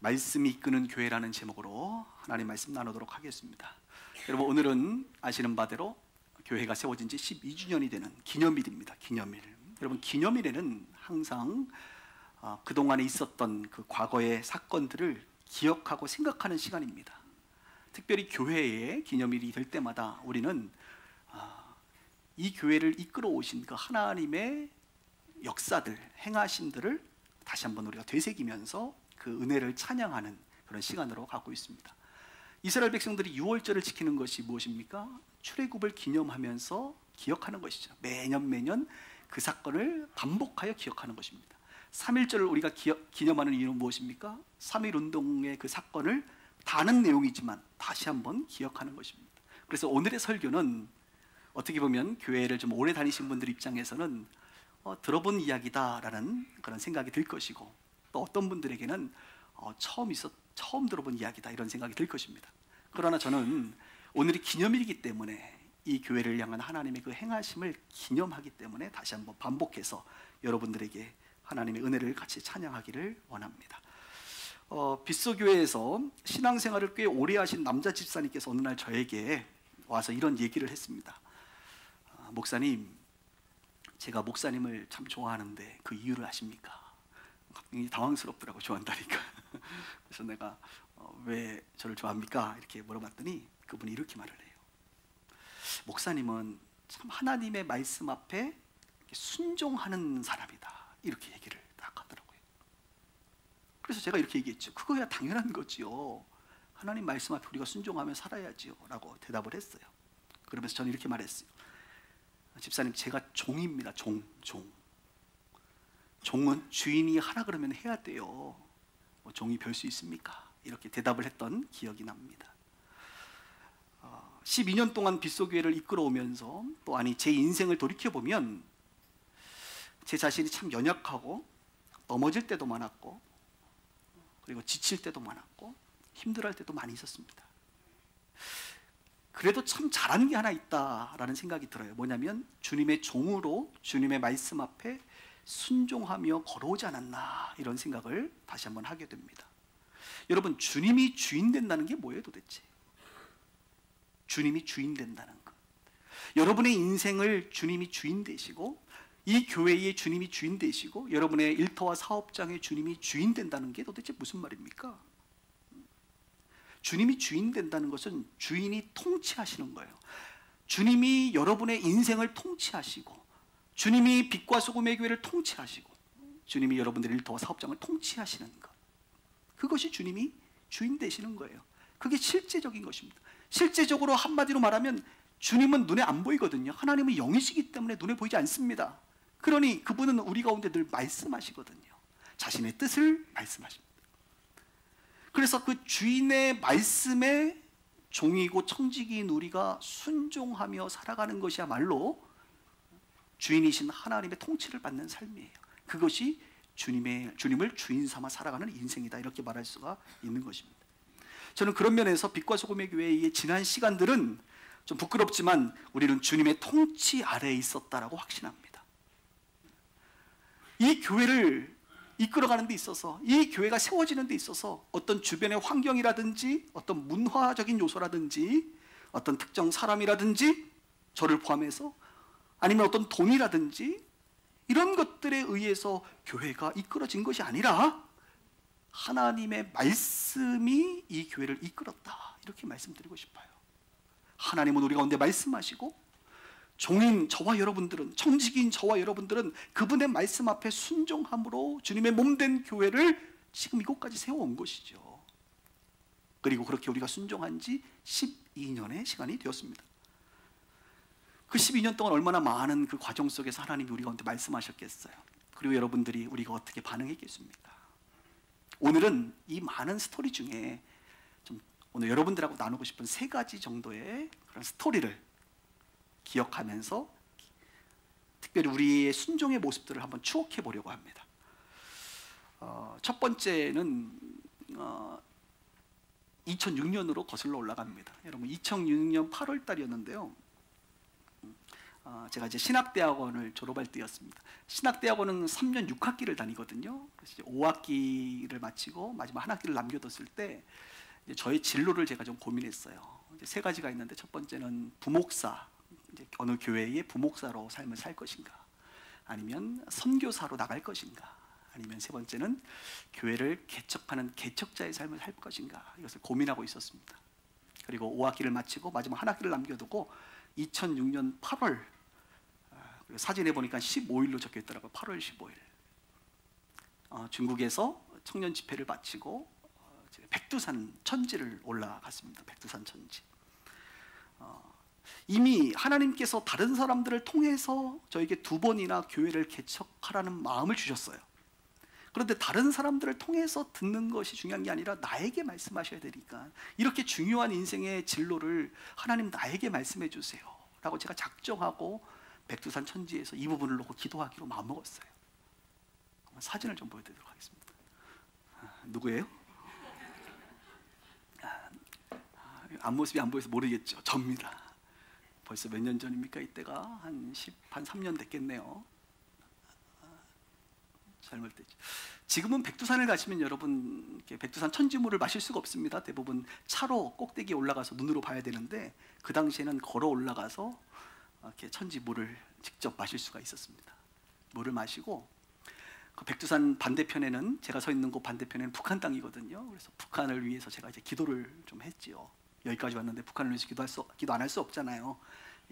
말씀이 이끄는 교회라는 제목으로 하나님 말씀 나누도록 하겠습니다. 여러분, 오늘은 아시는 바대로 교회가 세워진 지 12주년이 되는 기념일입니다. 기념일. 여러분, 기념일에는 항상 그동안에 있었던 그 과거의 사건들을 기억하고 생각하는 시간입니다. 특별히 교회의 기념일이 될 때마다 우리는 이 교회를 이끌어 오신 그 하나님의 역사들, 행하심들을 다시 한번 우리가 되새기면서 그 은혜를 찬양하는 그런 시간으로 가고 있습니다. 이스라엘 백성들이 유월절을 지키는 것이 무엇입니까? 출애굽을 기념하면서 기억하는 것이죠. 매년 그 사건을 반복하여 기억하는 것입니다. 3.1절을 우리가 기념하는 이유는 무엇입니까? 3.1운동의 그 사건을 다 아는 내용이지만 다시 한번 기억하는 것입니다. 그래서 오늘의 설교는 어떻게 보면 교회를 좀 오래 다니신 분들 입장에서는 들어본 이야기다라는 그런 생각이 들 것이고, 또 어떤 분들에게는 처음 들어본 이야기다 이런 생각이 들 것입니다. 그러나 저는 오늘이 기념일이기 때문에 이 교회를 향한 하나님의 그 행하심을 기념하기 때문에 다시 한번 반복해서 여러분들에게 하나님의 은혜를 같이 찬양하기를 원합니다. 빗소교회에서 신앙생활을 꽤 오래 하신 남자 집사님께서 어느 날 저에게 와서 이런 얘기를 했습니다. 목사님, 제가 목사님을 참 좋아하는데 그 이유를 아십니까? 굉장히 당황스럽더라고, 좋아한다니까. 그래서 내가 왜 저를 좋아합니까? 이렇게 물어봤더니 그분이 이렇게 말을 해요. 목사님은 참 하나님의 말씀 앞에 순종하는 사람이다, 이렇게 얘기를 딱 하더라고요. 그래서 제가 이렇게 얘기했죠. 그거야 당연한 거지요. 하나님 말씀 앞에 우리가 순종하며 살아야지요 라고 대답을 했어요. 그러면서 저는 이렇게 말했어요. 집사님, 제가 종입니다. 종은 주인이 하라 그러면 해야 돼요. 종이 별 수 있습니까? 이렇게 대답을 했던 기억이 납니다. 12년 동안 빗소교회를 이끌어오면서 또 제 인생을 돌이켜보면 제 자신이 참 연약하고 넘어질 때도 많았고, 그리고 지칠 때도 많았고 힘들어할 때도 많이 있었습니다. 그래도 참 잘한 게 하나 있다라는 생각이 들어요. 뭐냐면 주님의 종으로 주님의 말씀 앞에 순종하며 걸어오지 않았나, 이런 생각을 다시 한번 하게 됩니다. 여러분, 주님이 주인 된다는 게 뭐예요 도대체? 주님이 주인 된다는 것, 여러분의 인생을 주님이 주인 되시고, 이 교회의 주님이 주인 되시고, 여러분의 일터와 사업장의 주님이 주인 된다는 게 도대체 무슨 말입니까? 주님이 주인 된다는 것은 주인이 통치하시는 거예요. 주님이 여러분의 인생을 통치하시고, 주님이 빛과 소금의 교회를 통치하시고, 주님이 여러분들의 일터와 사업장을 통치하시는 것, 그것이 주님이 주인 되시는 거예요. 그게 실제적인 것입니다. 실제적으로 한마디로 말하면 주님은 눈에 안 보이거든요. 하나님은 영이시기 때문에 눈에 보이지 않습니다. 그러니 그분은 우리 가운데 늘 말씀하시거든요. 자신의 뜻을 말씀하십니다. 그래서 그 주인의 말씀에 종이고 청지기인 우리가 순종하며 살아가는 것이야말로 주인이신 하나님의 통치를 받는 삶이에요. 그것이 주님을 주인 삼아 살아가는 인생이다, 이렇게 말할 수가 있는 것입니다. 저는 그런 면에서 빛과 소금의 교회의 지난 시간들은 좀 부끄럽지만 우리는 주님의 통치 아래에 있었다라고 확신합니다. 이 교회를 이끌어가는 데 있어서, 이 교회가 세워지는 데 있어서 어떤 주변의 환경이라든지 어떤 문화적인 요소라든지 어떤 특정 사람이라든지 저를 포함해서, 아니면 어떤 돈이라든지 이런 것들에 의해서 교회가 이끌어진 것이 아니라 하나님의 말씀이 이 교회를 이끌었다, 이렇게 말씀드리고 싶어요. 하나님은 우리 가운데 말씀하시고, 종인 저와 여러분들은, 청지기인 저와 여러분들은 그분의 말씀 앞에 순종함으로 주님의 몸된 교회를 지금 이곳까지 세워온 것이죠. 그리고 그렇게 우리가 순종한 지 12년의 시간이 되었습니다. 그 12년 동안 얼마나 많은 그 과정 속에서 하나님이 우리 가운데 말씀하셨겠어요. 그리고 여러분들이 우리가 어떻게 반응했겠습니까? 오늘은 이 많은 스토리 중에 좀 오늘 여러분들하고 나누고 싶은 3가지 정도의 그런 스토리를 기억하면서 특별히 우리의 순종의 모습들을 한번 추억해 보려고 합니다. 첫 번째는 2006년으로 거슬러 올라갑니다. 여러분, 2006년 8월 달이었는데요. 제가 이제 신학대학원을 졸업할 때였습니다. 신학대학원은 3년 6학기를 다니거든요. 그래서 이제 5학기를 마치고 마지막 한 학기를 남겨뒀을 때 이제 저의 진로를 제가 좀 고민했어요. 이제 세 가지가 있는데, 첫 번째는 부목사, 이제 어느 교회의 부목사로 삶을 살 것인가, 아니면 선교사로 나갈 것인가, 아니면 세 번째는 교회를 개척하는 개척자의 삶을 살 것인가, 이것을 고민하고 있었습니다. 그리고 5학기를 마치고 마지막 한 학기를 남겨두고 2006년 8월, 사진에 보니까 15일로 적혀 있더라고요. 8월 15일. 중국에서 청년 집회를 마치고 백두산 천지를 올라갔습니다. 백두산 천지. 이미 하나님께서 다른 사람들을 통해서 저에게 2번이나 교회를 개척하라는 마음을 주셨어요. 그런데 다른 사람들을 통해서 듣는 것이 중요한 게 아니라 나에게 말씀하셔야 되니까, 이렇게 중요한 인생의 진로를 하나님 나에게 말씀해 주세요 라고 제가 작정하고 백두산 천지에서 이 부분을 놓고 기도하기로 마음먹었어요. 사진을 좀 보여드리도록 하겠습니다. 누구예요? 앞모습이 안 보여서 모르겠죠. 접니다. 벌써 몇 년 전입니까? 이때가 한 3년 됐겠네요. 젊을 때죠. 지금은 백두산을 가시면 여러분 백두산 천지물을 마실 수가 없습니다. 대부분 차로 꼭대기에 올라가서 눈으로 봐야 되는데, 그 당시에는 걸어 올라가서 이렇게 천지물을 직접 마실 수가 있었습니다. 물을 마시고, 그 백두산 반대편에는, 제가 서 있는 곳 반대편에는 북한 땅이거든요. 그래서 북한을 위해서 제가 이제 기도를 좀 했지요. 여기까지 왔는데 북한을 위해서 기도 안 할 수 없잖아요.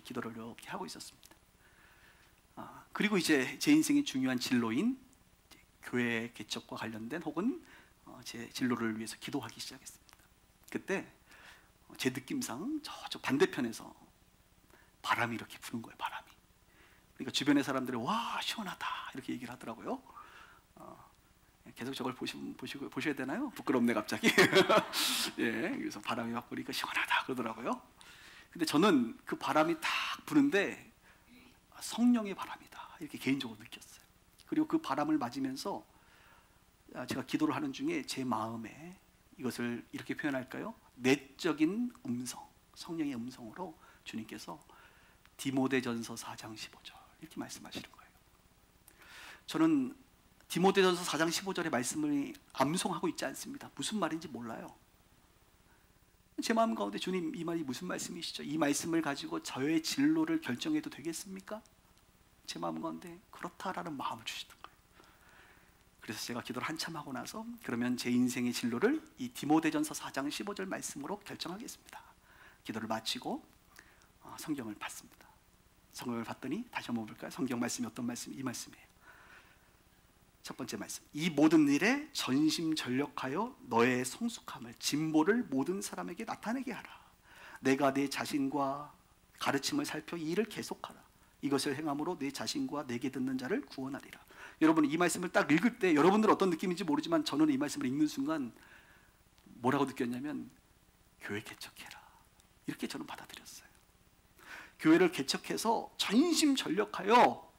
기도를 이렇게 하고 있었습니다. 그리고 이제 제 인생의 중요한 진로인 교회 개척과 관련된 혹은 제 진로를 위해서 기도하기 시작했습니다. 그때 제 느낌상 저쪽 반대편에서 바람이 이렇게 부는 거예요. 바람이. 그러니까 주변의 사람들이 와 시원하다 이렇게 얘기를 하더라고요. 계속 저걸 보셔야 되나요? 부끄럽네 갑자기. 예, 그래서 바람이 막 부니까 시원하다 그러더라고요. 근데 저는 그 바람이 딱 부는데 성령의 바람이다 이렇게 개인적으로 느꼈어요. 그리고 그 바람을 맞으면서 제가 기도를 하는 중에 제 마음에 이것을 이렇게 표현할까요? 내적인 음성, 성령의 음성으로 주님께서 디모데전서 4장 15절 이렇게 말씀하시는 거예요. 저는 디모데전서 4장 15절의 말씀을 암송하고 있지 않습니다. 무슨 말인지 몰라요. 제 마음 가운데 주님 이 말이 무슨 말씀이시죠? 이 말씀을 가지고 저의 진로를 결정해도 되겠습니까? 제 마음 가운데 그렇다라는 마음을 주시던 거예요. 그래서 제가 기도를 한참 하고 나서, 그러면 제 인생의 진로를 이 디모데전서 4장 15절 말씀으로 결정하겠습니다. 기도를 마치고 성경을 봤습니다. 성경을 봤더니 다시 한번 볼까요? 성경 말씀이 어떤 말씀이? 이 말씀이에요. 첫 번째 말씀, 이 모든 일에 전심전력하여 너의 성숙함을, 진보를 모든 사람에게 나타내게 하라. 내가 내 자신과 가르침을 살펴 이 일을 계속하라. 이것을 행함으로 내 자신과 내게 듣는 자를 구원하리라. 여러분 이 말씀을 딱 읽을 때 여러분들은 어떤 느낌인지 모르지만 저는 이 말씀을 읽는 순간 뭐라고 느꼈냐면 교회 개척해라 이렇게 저는 받아들였어요. 교회를 개척해서 전심전력하여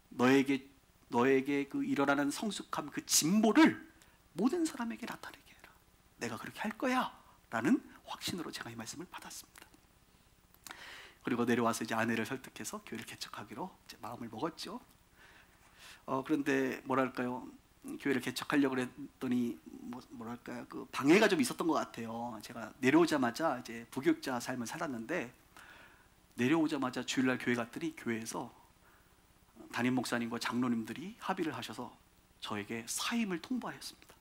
너에게 그 일어나는 성숙함, 그 진보를 모든 사람에게 나타내게 해라. 내가 그렇게 할 거야 라는 확신으로 제가 이 말씀을 받았습니다. 그리고 내려와서 이제 아내를 설득해서 교회를 개척하기로 이제 마음을 먹었죠. 그런데 뭐랄까요, 교회를 개척하려고 했더니 뭐랄까요, 그 방해가 좀 있었던 것 같아요. 제가 내려오자마자 이제 부교육자 삶을 살았는데, 내려오자마자 주일날 교회 갔더니 교회에서 담임 목사님과 장로님들이 합의를 하셔서 저에게 사임을 통보하였습니다.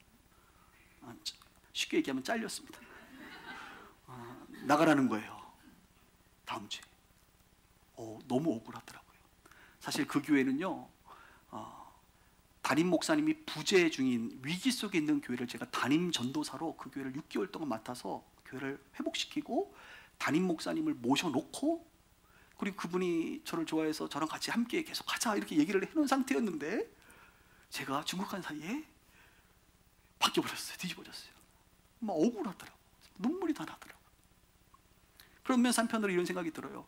쉽게 얘기하면 잘렸습니다. 나가라는 거예요. 다음 주에. 너무 억울하더라고요. 사실 그 교회는요, 담임 목사님이 부재 중인 위기 속에 있는 교회를 제가 담임 전도사로 그 교회를 6개월 동안 맡아서 교회를 회복시키고 담임 목사님을 모셔놓고, 그리고 그분이 저를 좋아해서 저랑 같이 함께 계속 하자 이렇게 얘기를 해놓은 상태였는데, 제가 중국한 사이에 바뀌어버렸어요. 뒤집어졌어요. 막 억울하더라고요. 눈물이 다 나더라고요. 그러면서 한편으로 이런 생각이 들어요.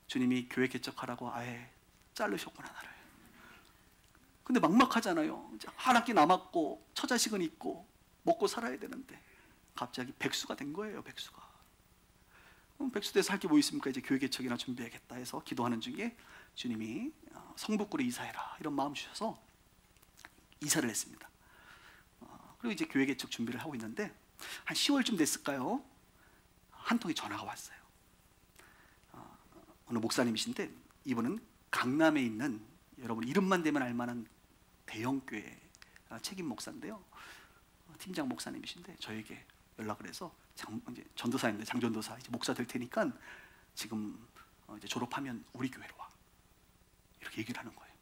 주님이 교회 개척하라고 아예 자르셨구나 나를. 근데 막막하잖아요. 이제 한 학기 남았고 처자식은 있고 먹고 살아야 되는데 갑자기 백수가 된 거예요. 백수가. 백수대에서 할 게 뭐 있습니까? 이제 교회 개척이나 준비해야겠다 해서 기도하는 중에 주님이 성북구로 이사해라 이런 마음 주셔서 이사를 했습니다. 그리고 이제 교회 개척 준비를 하고 있는데 한 10월쯤 됐을까요? 한 통의 전화가 왔어요. 어느 목사님이신데 이분은 강남에 있는 여러분 이름만 대면 알만한 대형 교회 책임 목사인데요. 팀장 목사님이신데 저에게 연락을 해서 이제 전도사인데 장전도사 이제 목사 될 테니까 지금 이제 졸업하면 우리 교회로 와 이렇게 얘기를 하는 거예요.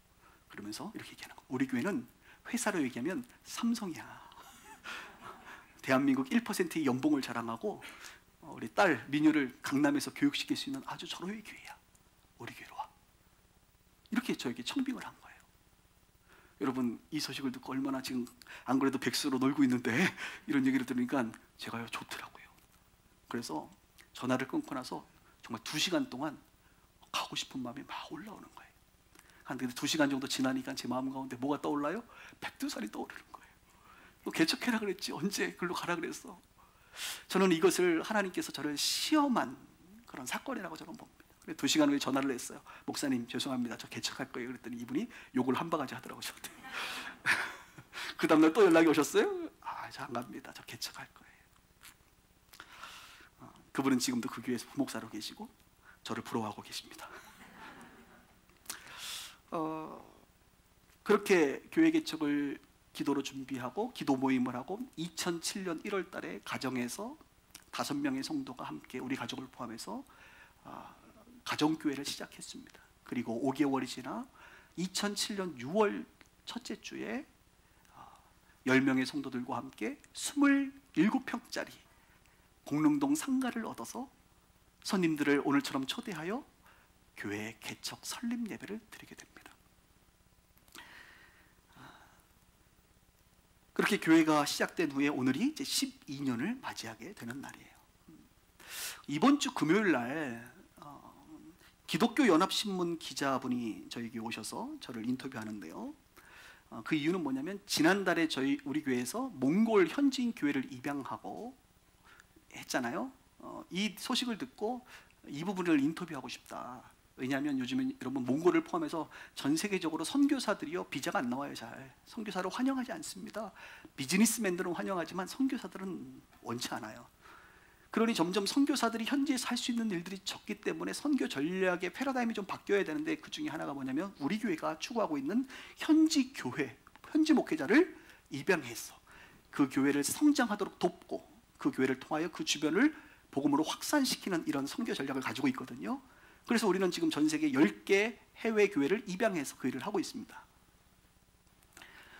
그러면서 이렇게 얘기하는 거예요. 우리 교회는 회사로 얘기하면 삼성이야. 대한민국 1%의 연봉을 자랑하고 우리 딸 민유를 강남에서 교육시킬 수 있는 아주 절호의 교회야. 우리 교회로 와. 이렇게 저에게 청빙을 한 거예요. 여러분 이 소식을 듣고 얼마나 지금 안 그래도 백수로 놀고 있는데 이런 얘기를 들으니까 제가요 좋더라고요. 그래서 전화를 끊고 나서 정말 2시간 동안 가고 싶은 마음이 막 올라오는 거예요. 근데 2시간 정도 지나니까 제 마음 가운데 뭐가 떠올라요? 백두산이 떠오르는 거예요. 개척해라 그랬지 언제 글로 가라 그랬어. 저는 이것을 하나님께서 저를 시험한 그런 사건이라고 저는 봅니다. 2시간 후에 전화를 했어요. 목사님 죄송합니다. 저 개척할 거예요. 그랬더니 이분이 욕을 한 바가지 하더라고요. 그 다음날 또 연락이 오셨어요. 저 안 갑니다. 저 개척할 거예요. 그분은 지금도 그 교회에서 부목사로 계시고 저를 부러워하고 계십니다. 그렇게 교회 개척을 기도로 준비하고 기도 모임을 하고 2007년 1월 달에 가정에서 5명의 성도가 함께 우리 가족을 포함해서 가정교회를 시작했습니다. 그리고 5개월이 지나 2007년 6월 첫째 주에 10명의 성도들과 함께 27평짜리 공릉동 상가를 얻어서 손님들을 오늘처럼 초대하여 교회 개척 설립 예배를 드리게 됩니다. 그렇게 교회가 시작된 후에 오늘이 이제 12년을 맞이하게 되는 날이에요. 이번 주 금요일 날 기독교 연합신문 기자분이 저에게 오셔서 저를 인터뷰하는데요. 그 이유는 뭐냐면 지난달에 우리 교회에서 몽골 현지인 교회를 입양하고 했잖아요. 이 소식을 듣고 이 부분을 인터뷰하고 싶다. 왜냐하면 요즘은 여러분 몽골을 포함해서 전 세계적으로 선교사들이요 비자가 안 나와요. 잘 선교사를 환영하지 않습니다. 비즈니스맨들은 환영하지만 선교사들은 원치 않아요. 그러니 점점 선교사들이 현지에서 할 수 있는 일들이 적기 때문에 선교 전략의 패러다임이 좀 바뀌어야 되는데 그 중에 하나가 뭐냐면 우리 교회가 추구하고 있는 현지 교회, 현지 목회자를 입양해서 그 교회를 성장하도록 돕고 그 교회를 통하여 그 주변을 복음으로 확산시키는 이런 선교 전략을 가지고 있거든요. 그래서 우리는 지금 전 세계 10개 해외 교회를 입양해서 그 일을 하고 있습니다.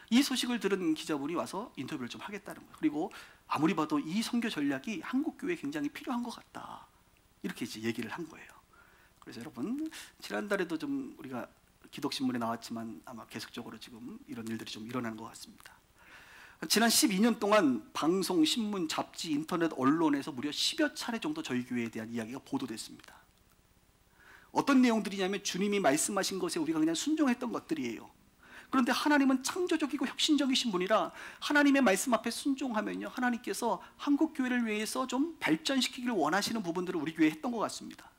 이 소식을 들은 기자분이 와서 인터뷰를 좀 하겠다는 거예요. 그리고 아무리 봐도 이 선교 전략이 한국 교회에 굉장히 필요한 것 같다. 이렇게 이제 얘기를 한 거예요. 그래서 여러분 지난달에도 좀 우리가 기독신문에 나왔지만 아마 계속적으로 지금 이런 일들이 좀 일어나는 것 같습니다. 지난 12년 동안 방송, 신문, 잡지, 인터넷, 언론에서 무려 10여 차례 정도 저희 교회에 대한 이야기가 보도됐습니다. 어떤 내용들이냐면 주님이 말씀하신 것에 우리가 그냥 순종했던 것들이에요. 그런데 하나님은 창조적이고 혁신적이신 분이라 하나님의 말씀 앞에 순종하면요 하나님께서 한국 교회를 위해서 좀 발전시키기를 원하시는 부분들을 우리 교회에 했던 것 같습니다.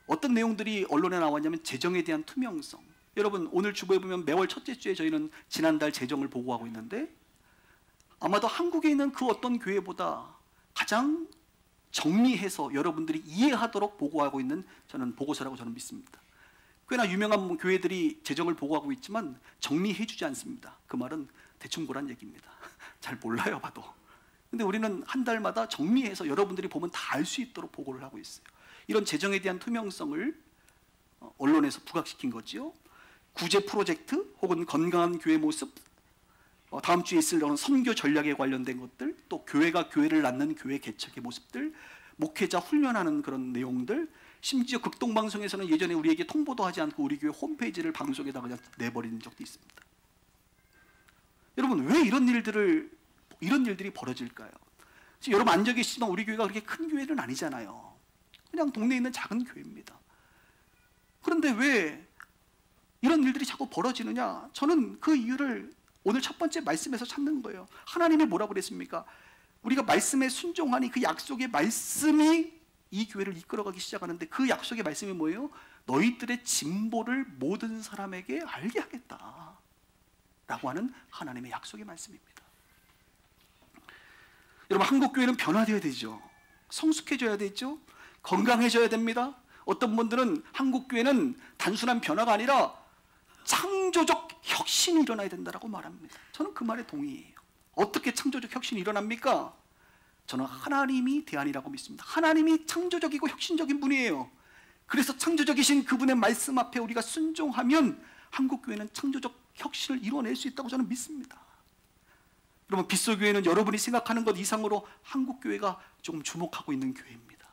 어떤 내용들이 언론에 나왔냐면 재정에 대한 투명성. 여러분 오늘 주보에 보면 매월 첫째 주에 저희는 지난달 재정을 보고하고 있는데 아마도 한국에 있는 그 어떤 교회보다 가장 정리해서 여러분들이 이해하도록 보고하고 있는 저는 보고서라고 저는 믿습니다. 꽤나 유명한 교회들이 재정을 보고하고 있지만 정리해주지 않습니다. 그 말은 대충 보란 얘기입니다. 잘 몰라요 봐도. 근데 우리는 한 달마다 정리해서 여러분들이 보면 다 알 수 있도록 보고를 하고 있어요. 이런 재정에 대한 투명성을 언론에서 부각시킨 거지요. 구제 프로젝트 혹은 건강한 교회 모습, 다음 주에 있을 선교 전략에 관련된 것들, 또 교회가 교회를 낳는 교회 개척의 모습들, 목회자 훈련하는 그런 내용들, 심지어 극동방송에서는 예전에 우리에게 통보도 하지 않고 우리 교회 홈페이지를 방송에다 그냥 내버리는 적도 있습니다. 여러분 왜 이런 일들이 벌어질까요? 여러분 앉아 계시지만 우리 교회가 그렇게 큰 교회는 아니잖아요. 그냥 동네에 있는 작은 교회입니다. 그런데 왜 이런 일들이 자꾸 벌어지느냐? 저는 그 이유를 오늘 첫 번째 말씀에서 찾는 거예요. 하나님이 뭐라고 그랬습니까? 우리가 말씀에 순종하니 그 약속의 말씀이 이 교회를 이끌어가기 시작하는데 그 약속의 말씀이 뭐예요? 너희들의 진보를 모든 사람에게 알게 하겠다 라고 하는 하나님의 약속의 말씀입니다. 여러분, 한국교회는 변화되어야 되죠. 성숙해져야 되죠. 건강해져야 됩니다. 어떤 분들은 한국교회는 단순한 변화가 아니라 창조적 혁신이 일어나야 된다고 말합니다. 저는 그 말에 동의해요. 어떻게 창조적 혁신이 일어납니까? 저는 하나님이 대안이라고 믿습니다. 하나님이 창조적이고 혁신적인 분이에요. 그래서 창조적이신 그분의 말씀 앞에 우리가 순종하면 한국교회는 창조적 혁신을 이뤄낼 수 있다고 저는 믿습니다. 여러분, 빗소교회는 여러분이 생각하는 것 이상으로 한국교회가 조금 주목하고 있는 교회입니다.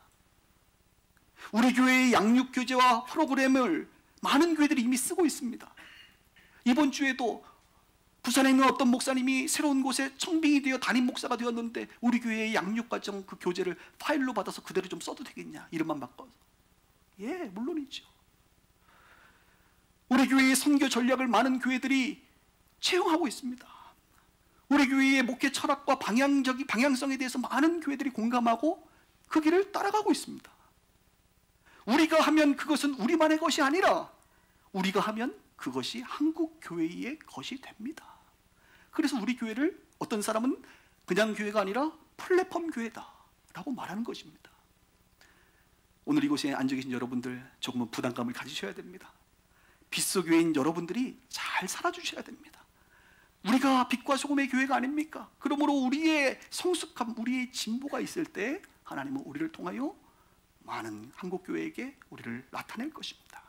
우리 교회의 양육교재와 프로그램을 많은 교회들이 이미 쓰고 있습니다. 이번 주에도 부산에 있는 어떤 목사님이 새로운 곳에 청빙이 되어 담임 목사가 되었는데 우리 교회의 양육과정 그 교재를 파일로 받아서 그대로 좀 써도 되겠냐, 이름만 바꿔서. 예, 물론이죠. 우리 교회의 선교 전략을 많은 교회들이 채용하고 있습니다. 우리 교회의 목회 철학과 방향성에 대해서 많은 교회들이 공감하고 그 길을 따라가고 있습니다. 우리가 하면 그것은 우리만의 것이 아니라 우리가 하면 그것이 한국 교회의 것이 됩니다. 그래서 우리 교회를 어떤 사람은 그냥 교회가 아니라 플랫폼 교회다라고 말하는 것입니다. 오늘 이곳에 앉아 계신 여러분들 조금은 부담감을 가지셔야 됩니다. 빗소교회인 여러분들이 잘 살아주셔야 됩니다. 우리가 빛과 소금의 교회가 아닙니까? 그러므로 우리의 성숙함, 우리의 진보가 있을 때 하나님은 우리를 통하여 많은 한국교회에게 우리를 나타낼 것입니다.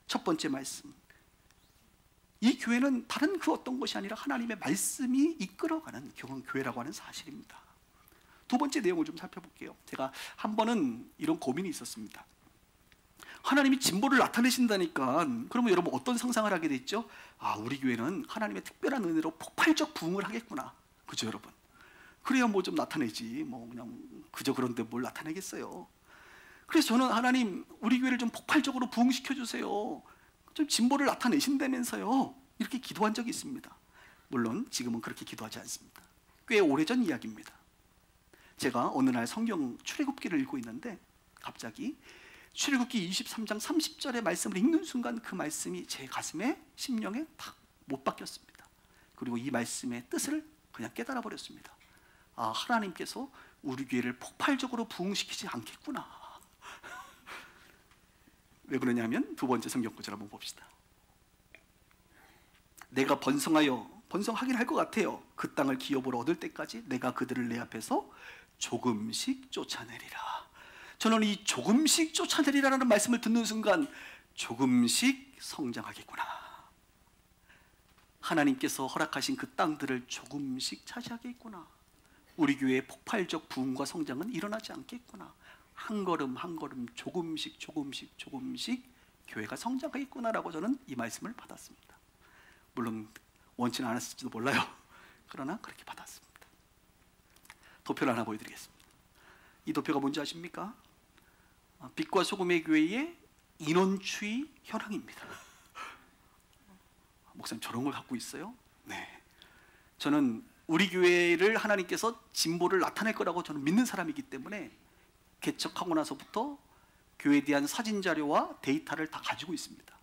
첫 번째 말씀, 이 교회는 다른 그 어떤 것이 아니라 하나님의 말씀이 이끌어가는 교회라고 하는 사실입니다. 두 번째 내용을 좀 살펴볼게요. 제가 한 번은 이런 고민이 있었습니다. 하나님이 진보를 나타내신다니까 그러면 여러분 어떤 상상을 하게 됐죠? 아, 우리 교회는 하나님의 특별한 은혜로 폭발적 부흥을 하겠구나. 그죠, 여러분? 그래야 뭐 좀 나타내지, 뭐 그냥 그저 그런데 뭘 나타내겠어요. 그래서 저는 하나님, 우리 교회를 좀 폭발적으로 부흥시켜 주세요, 좀 진보를 나타내신다면서요, 이렇게 기도한 적이 있습니다. 물론 지금은 그렇게 기도하지 않습니다. 꽤 오래전 이야기입니다. 제가 어느 날 성경 출애굽기를 읽고 있는데 갑자기 출애굽기 23장 30절의 말씀을 읽는 순간 그 말씀이 제 가슴에, 심령에 탁 못 박혔습니다. 그리고 이 말씀의 뜻을 그냥 깨달아 버렸습니다. 아, 하나님께서 우리 교회를 폭발적으로 부흥시키지 않겠구나. 왜 그러냐면 두 번째 성경 구절 한번 봅시다. 내가 번성하긴 할 것 같아요. 그 땅을 기업으로 얻을 때까지 내가 그들을 내 앞에서 조금씩 쫓아내리라. 저는 이 조금씩 쫓아내리라는 말씀을 듣는 순간 조금씩 성장하겠구나. 하나님께서 허락하신 그 땅들을 조금씩 차지하겠구나. 우리 교회의 폭발적 부흥과 성장은 일어나지 않겠구나. 한 걸음 한 걸음 조금씩 교회가 성장하겠구나라고 저는 이 말씀을 받았습니다. 물론 원치는 않았을지도 몰라요. 그러나 그렇게 받았습니다. 도표를 하나 보여드리겠습니다. 이 도표가 뭔지 아십니까? 빛과 소금의 교회의 인원추이 현황입니다. 목사님 저런 걸 갖고 있어요? 네. 저는 우리 교회를 하나님께서 진보를 나타낼 거라고 저는 믿는 사람이기 때문에 개척하고 나서부터 교회에 대한 사진 자료와 데이터를 다 가지고 있습니다.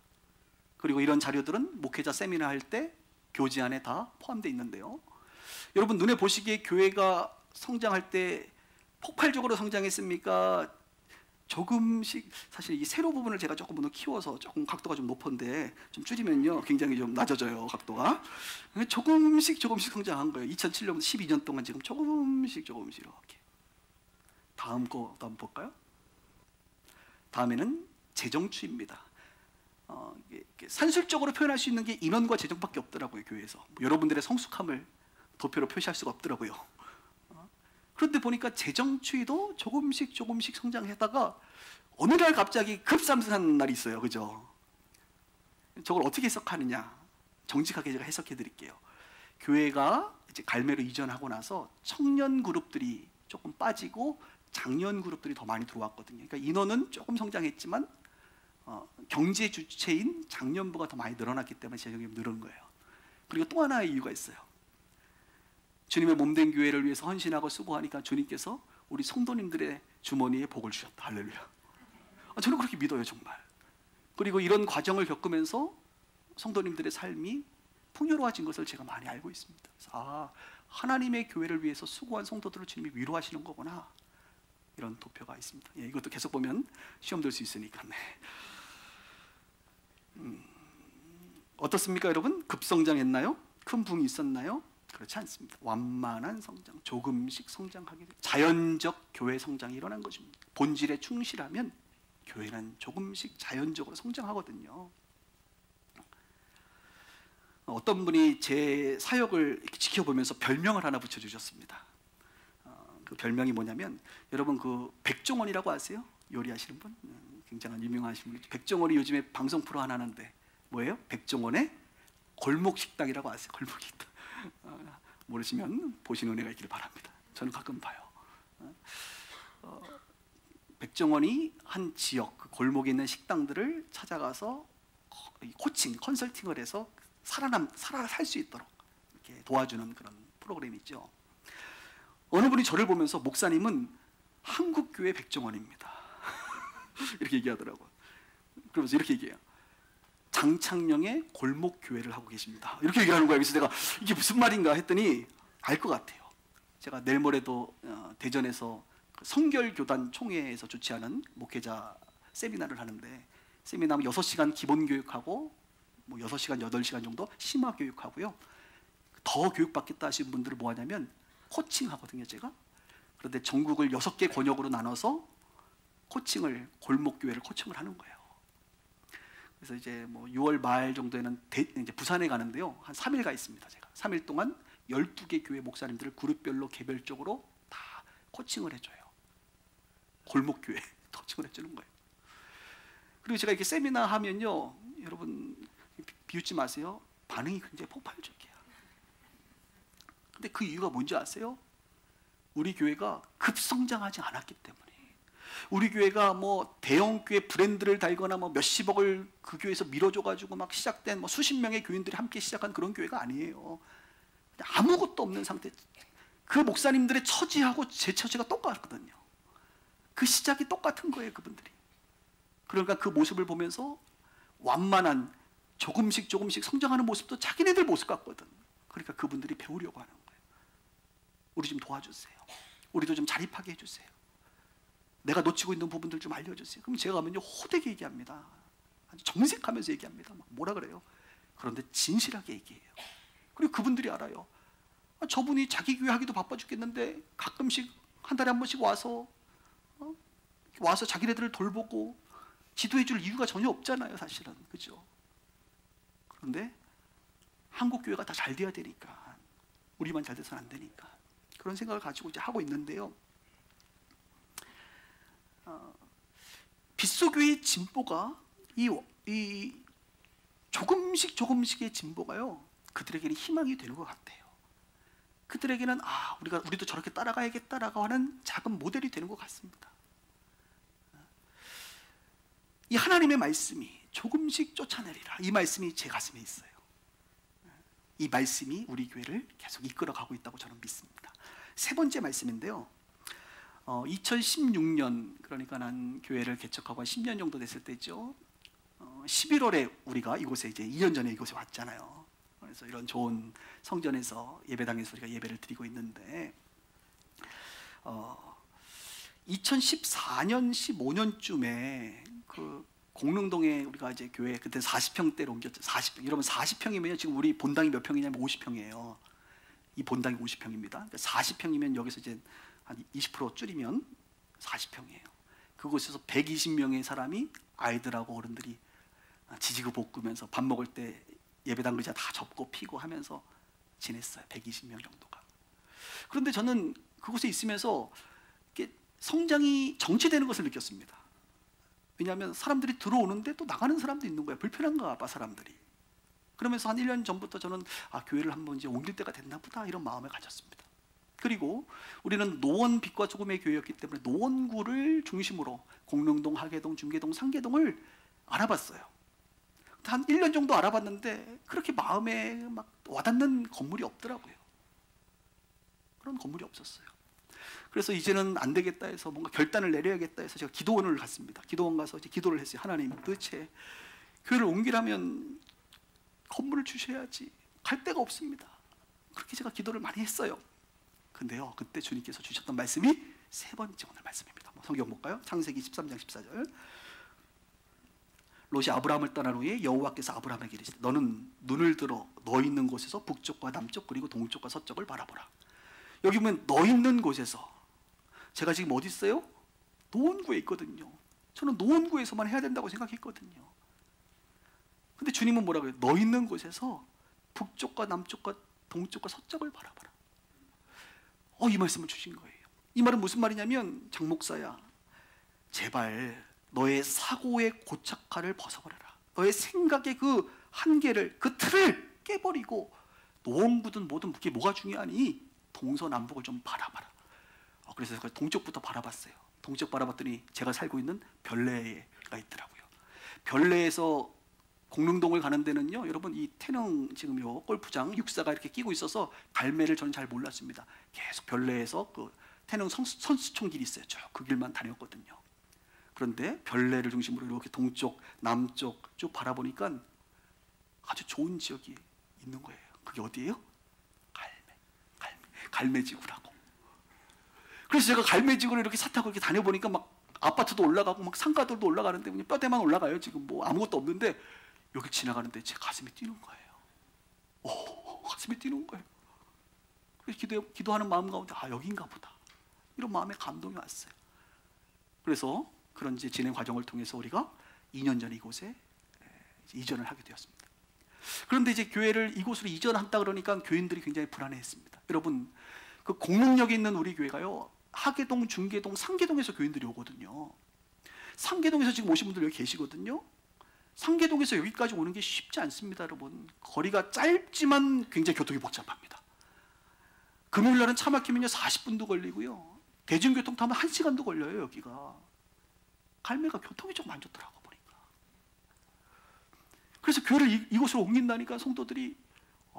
그리고 이런 자료들은 목회자 세미나 할 때 교재 안에 다 포함되어 있는데요. 여러분 눈에 보시기에 교회가 성장할 때 폭발적으로 성장했습니까? 조금씩, 사실 이 세로 부분을 제가 조금 더 키워서 조금 각도가 좀 높은데 좀 줄이면요 굉장히 좀 낮아져요, 각도가. 조금씩 성장한 거예요. 2007년부터 12년 동안 지금 조금씩 이렇게. 다음 거 한번 볼까요? 다음에는 재정추입니다. 산술적으로 표현할 수 있는 게 인원과 재정밖에 없더라고요, 교회에서. 여러분들의 성숙함을 도표로 표시할 수가 없더라고요. 그런데 보니까 재정추이도 조금씩 성장하다가 어느 날 갑자기 급상승하는 날이 있어요, 그죠? 저걸 어떻게 해석하느냐? 정직하게 제가 해석해 드릴게요. 교회가 이제 갈매로 이전하고 나서 청년 그룹들이 조금 빠지고 장년 그룹들이 더 많이 들어왔거든요. 그러니까 인원은 조금 성장했지만 경제 주체인 장년부가 더 많이 늘어났기 때문에 재정이 늘은 거예요. 그리고 또 하나의 이유가 있어요. 주님의 몸된 교회를 위해서 헌신하고 수고하니까 주님께서 우리 성도님들의 주머니에 복을 주셨다. 할렐루야. 저는 그렇게 믿어요, 정말. 그리고 이런 과정을 겪으면서 성도님들의 삶이 풍요로워진 것을 제가 많이 알고 있습니다. 그래서 하나님의 교회를 위해서 수고한 성도들을 주님이 위로하시는 거구나, 이런 도표가 있습니다. 예, 이것도 계속 보면 시험 들 수 있으니까. 네. 어떻습니까, 여러분? 급성장했나요? 큰 부흥이 있었나요? 그렇지 않습니다. 완만한 성장, 조금씩 성장하게 돼요. 자연적 교회 성장이 일어난 것입니다. 본질에 충실하면 교회는 조금씩 자연적으로 성장하거든요. 어떤 분이 제 사역을 지켜보면서 별명을 하나 붙여주셨습니다. 그 별명이 뭐냐면, 여러분 그 백종원이라고 아세요? 요리하시는 분? 굉장한 유명하신 분. 백종원이 요즘에 방송 프로 하나 하는데 뭐예요? 백종원의 골목식당이라고 아세요? 골목식당. 모르시면 보시는 은혜가 있기를 바랍니다. 저는 가끔 봐요. 백종원이 한 지역, 그 골목에 있는 식당들을 찾아가서 코칭, 컨설팅을 해서 살 수 있도록 이렇게 도와주는 그런 프로그램이죠. 어느 분이 저를 보면서, 목사님은 한국교회 백종원입니다. 이렇게 얘기하더라고요. 그러면서 이렇게 얘기해요. 장창령의 골목교회를 하고 계십니다. 이렇게 얘기를 하는 거예요. 그래서 내가 이게 무슨 말인가 했더니 알 것 같아요. 제가 내일 모레도 대전에서 성결교단 총회에서 주최하는 목회자 세미나를 하는데, 세미나는 6시간 기본교육하고 뭐 6시간, 8시간 정도 심화교육하고요. 더 교육받겠다 하시는 분들을 뭐 하냐면 코칭하거든요, 제가. 그런데 전국을 6개 권역으로 나눠서 코칭을, 골목교회를 코칭을 하는 거예요. 그래서 이제 뭐 6월 말 정도에는 이제 부산에 가는데요. 한 3일 가 있습니다, 제가. 3일 동안 12개 교회 목사님들을 그룹별로 개별적으로 다 코칭을 해줘요. 골목교회 코칭을 해주는 거예요. 그리고 제가 이렇게 세미나 하면요, 여러분 비웃지 마세요. 반응이 굉장히 폭발적이야. 근데 그 이유가 뭔지 아세요? 우리 교회가 급성장하지 않았기 때문에. 우리 교회가 뭐 대형 교회 브랜드를 달거나 뭐 몇십억을 그 교회에서 밀어줘가지고 막 시작된 뭐 수십 명의 교인들이 함께 시작한 그런 교회가 아니에요. 아무것도 없는 상태. 그 목사님들의 처지하고 제 처지가 똑같거든요. 그 시작이 똑같은 거예요, 그분들이. 그러니까 그 모습을 보면서 완만한 조금씩 성장하는 모습도 자기네들 모습 같거든. 그러니까 그분들이 배우려고 하는 거예요. 우리 좀 도와주세요. 우리도 좀 자립하게 해주세요. 내가 놓치고 있는 부분들 좀 알려주세요. 그럼 제가 가면요, 호되게 얘기합니다. 아주 정색하면서 얘기합니다. 막 뭐라 그래요? 그런데 진실하게 얘기해요. 그리고 그분들이 알아요. 저분이 자기 교회 하기도 바빠 죽겠는데 가끔씩 한 달에 한 번씩 와서 자기네들을 돌보고 지도해 줄 이유가 전혀 없잖아요, 사실은. 그죠? 그런데 한국 교회가 다 잘 돼야 되니까, 우리만 잘 돼서는 안 되니까, 그런 생각을 가지고 이제 하고 있는데요. 빗소교의 진보가 이 조금씩의 진보가요, 그들에게는 희망이 되는 것 같아요. 그들에게는 우리도 저렇게 따라가야겠다라고 하는 작은 모델이 되는 것 같습니다. 이 하나님의 말씀이 조금씩 쫓아내리라, 이 말씀이 제 가슴에 있어요. 이 말씀이 우리 교회를 계속 이끌어가고 있다고 저는 믿습니다. 세 번째 말씀인데요. 2016년, 그러니까 난 교회를 개척하고 한 10년 정도 됐을 때죠. 11월에 우리가 이곳에 이제 2년 전에 이곳에 왔잖아요. 그래서 이런 좋은 성전에서 예배당에서 우리가 예배를 드리고 있는데, 2014년, 15년쯤에 그 공릉동에 우리가 이제 교회 그때 40평대로 옮겼죠. 40평. 여러분 40평이면 지금 우리 본당이 몇 평이냐면 50평이에요. 이 본당이 50평입니다. 그러니까 40평이면 여기서 이제 한 20% 줄이면 40평이에요. 그곳에서 120명의 사람이 아이들하고 어른들이 지지고 볶으면서 밥 먹을 때 예배당 의자 다 접고 피고 하면서 지냈어요. 120명 정도가. 그런데 저는 그곳에 있으면서 이렇게 성장이 정체되는 것을 느꼈습니다. 왜냐하면 사람들이 들어오는데 또 나가는 사람도 있는 거예요. 불편한가 봐, 사람들이. 그러면서 한 1년 전부터 저는 교회를 한번 이제 옮길 때가 됐나 보다, 이런 마음을 가졌습니다. 그리고 우리는 노원 빛과 소금의 교회였기 때문에 노원구를 중심으로 공릉동, 하계동, 중계동, 상계동을 알아봤어요. 한 1년 정도 알아봤는데 그렇게 마음에 막 와닿는 건물이 없더라고요. 그런 건물이 없었어요. 그래서 이제는 안 되겠다 해서 뭔가 결단을 내려야겠다 해서 제가 기도원을 갔습니다. 기도원 가서 이제 기도를 했어요. 하나님, 도대체 교회를 옮기려면 건물을 주셔야지. 갈 데가 없습니다. 그렇게 제가 기도를 많이 했어요. 근데요, 그때 주님께서 주셨던 말씀이 세 번째 오늘 말씀입니다. 성경 볼까요? 창세기 13장 14절. 롯이 아브라함을 떠난 후에 여호와께서 아브라함에게 이르시되 너는 눈을 들어 너 있는 곳에서 북쪽과 남쪽 그리고 동쪽과 서쪽을 바라보라. 여기 보면 너 있는 곳에서, 제가 지금 어디 있어요? 노원구에 있거든요. 저는 노원구에서만 해야 된다고 생각했거든요. 근데 주님은 뭐라고 해요? 너 있는 곳에서 북쪽과 남쪽과 동쪽과 서쪽을 바라보라. 이 말씀을 주신 거예요. 이 말은 무슨 말이냐면, 장 목사야, 제발 너의 사고의 고착화를 벗어버려라. 너의 생각의 그 한계를, 그 틀을 깨버리고 노원구든 뭐든 그게 뭐가 중요하니 동서남북을 좀 바라봐라. 그래서 제가 동쪽부터 바라봤어요. 동쪽 바라봤더니 제가 살고 있는 별내가 있더라고요. 별내에서 공릉동을 가는 데는요, 여러분, 이 태릉 지금 요 골프장 육사가 이렇게 끼고 있어서 갈매를 저는 잘 몰랐습니다. 계속 별내에서 그 태릉 선수촌 길이 있어요. 쭉 그 길만 다녔거든요. 그런데 별내를 중심으로 이렇게 동쪽, 남쪽 쭉 바라보니까 아주 좋은 지역이 있는 거예요. 그게 어디예요? 갈매지구라고. 그래서 제가 갈매지구를 이렇게 차 타고 이렇게 다녀보니까 막 아파트도 올라가고 막 상가들도 올라가는데 그냥 뼈대만 올라가요. 지금 뭐 아무것도 없는데 여기 지나가는데 제 가슴이 뛰는 거예요. 가슴이 뛰는 거예요. 그래서 기도하는 마음 가운데 여긴가 보다, 이런 마음에 감동이 왔어요. 그래서 그런 이제 진행 과정을 통해서 우리가 2년 전에 이곳에 이전을 하게 되었습니다. 그런데 이제 교회를 이곳으로 이전한다 그러니까 교인들이 굉장히 불안해했습니다. 여러분, 그 공릉역에 있는 우리 교회가요, 하계동, 중계동, 상계동에서 교인들이 오거든요. 상계동에서 지금 오신 분들 여기 계시거든요. 상계동에서 여기까지 오는 게 쉽지 않습니다, 여러분. 거리가 짧지만 굉장히 교통이 복잡합니다. 금요일 날은 차 막히면요 40분도 걸리고요. 대중교통 타면 1시간도 걸려요, 여기가. 갈매가 교통이 좀 안 좋더라고 보니까. 그래서 교회를 이곳으로 옮긴다니까 성도들이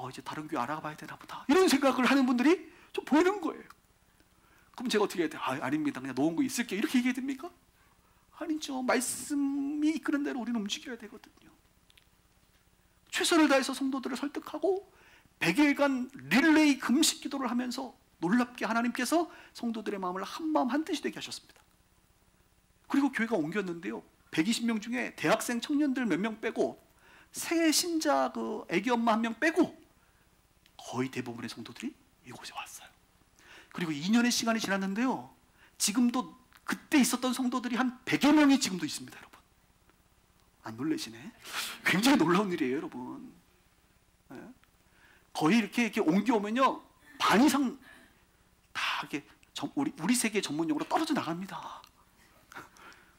이제 다른 교회 알아봐야 되나 보다, 이런 생각을 하는 분들이 좀 보이는 거예요. 그럼 제가 어떻게 해야 돼요? 아닙니다, 그냥 노원구에 있을게요, 이렇게 얘기해야 됩니까? 아니죠. 말씀이 이끄는 대로 우리는 움직여야 되거든요. 최선을 다해서 성도들을 설득하고 100일간 릴레이 금식 기도를 하면서 놀랍게 하나님께서 성도들의 마음을 한마음 한뜻이 되게 하셨습니다. 그리고 교회가 옮겼는데요, 120명 중에 대학생 청년들 몇 명 빼고 새 신자 그 애기 엄마 1명 빼고 거의 대부분의 성도들이 이곳에 왔어요. 그리고 2년의 시간이 지났는데요, 지금도 그때 있었던 성도들이 한 100여 명이 지금도 있습니다, 여러분. 안 놀라시네? 굉장히 놀라운 일이에요, 여러분. 네? 거의 이렇게 옮겨오면요, 반 이상 다 이렇게 우리 세계 전문용어로 떨어져 나갑니다.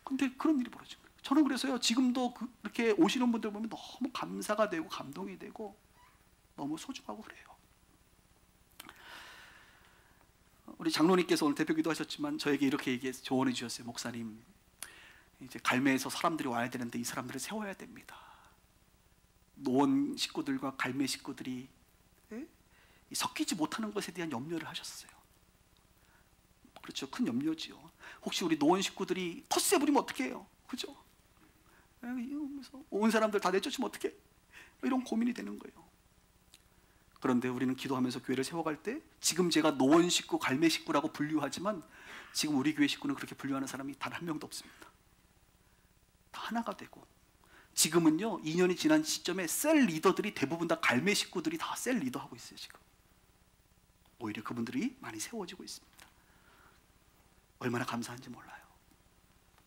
근데 그런 일이 벌어진 거예요. 저는 그래서요, 지금도 그렇게 오시는 분들 보면 너무 감사가 되고 감동이 되고 너무 소중하고 그래요. 우리 장로님께서 오늘 대표기도 하셨지만 저에게 이렇게 조언해 주셨어요. 목사님, 이제 갈매에서 사람들이 와야 되는데 이 사람들을 세워야 됩니다. 노원 식구들과 갈매 식구들이 섞이지 못하는 것에 대한 염려를 하셨어요. 그렇죠, 큰 염려지요. 혹시 우리 노원 식구들이 텃세 부리면 어떡해요, 그죠? 그래서 온 사람들 다 내쫓으면 어떡해? 이런 고민이 되는 거예요. 그런데 우리는 기도하면서 교회를 세워갈 때, 지금 제가 노원 식구, 갈매 식구라고 분류하지만 지금 우리 교회 식구는 그렇게 분류하는 사람이 단 한 명도 없습니다. 다 하나가 되고, 지금은요 2년이 지난 시점에 셀 리더들이 대부분 다 갈매 식구들이 다 셀 리더하고 있어요. 지금 오히려 그분들이 많이 세워지고 있습니다. 얼마나 감사한지 몰라요.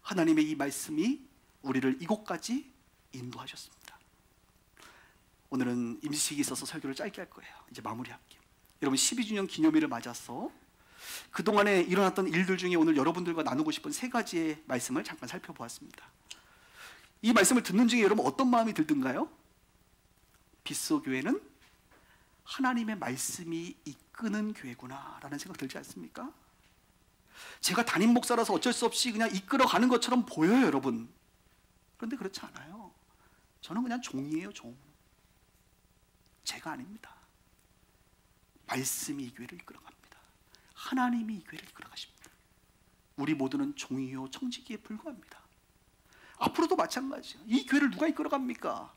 하나님의 이 말씀이 우리를 이곳까지 인도하셨습니다. 오늘은 임시식이 있어서 설교를 짧게 할 거예요. 이제 마무리할게요. 여러분, 12주년 기념일을 맞아서 그동안에 일어났던 일들 중에 오늘 여러분들과 나누고 싶은 3가지의 말씀을 잠깐 살펴보았습니다. 이 말씀을 듣는 중에 여러분 어떤 마음이 들든가요? 빗소 교회는 하나님의 말씀이 이끄는 교회구나 라는 생각 들지 않습니까? 제가 담임 목사라서 어쩔 수 없이 그냥 이끌어가는 것처럼 보여요, 여러분. 그런데 그렇지 않아요. 저는 그냥 종이에요, 종. 제가 아닙니다. 말씀이 이 교회를 이끌어갑니다. 하나님이 이 교회를 이끌어 가십니다. 우리 모두는 종이요 청지기에 불과합니다. 앞으로도 마찬가지예요. 이 교회를 누가 이끌어 갑니까?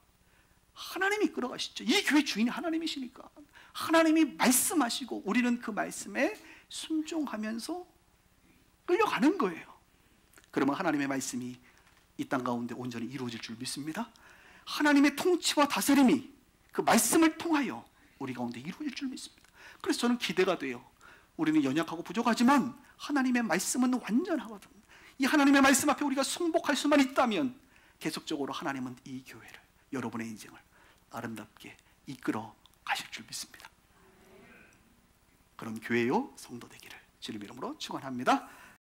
하나님이 이끌어 가시죠. 이 교회 주인이 하나님이시니까. 하나님이 말씀하시고 우리는 그 말씀에 순종하면서 끌려가는 거예요. 그러면 하나님의 말씀이 이 땅 가운데 온전히 이루어질 줄 믿습니다. 하나님의 통치와 다스림이 그 말씀을 통하여 우리 가운데 이루어질 줄 믿습니다. 그래서 저는 기대가 돼요. 우리는 연약하고 부족하지만 하나님의 말씀은 완전하거든. 이 하나님의 말씀 앞에 우리가 순복할 수만 있다면 계속적으로 하나님은 이 교회를, 여러분의 인생을 아름답게 이끌어 가실 줄 믿습니다. 그런 교회요 성도 되기를 주님 이름으로 축원합니다.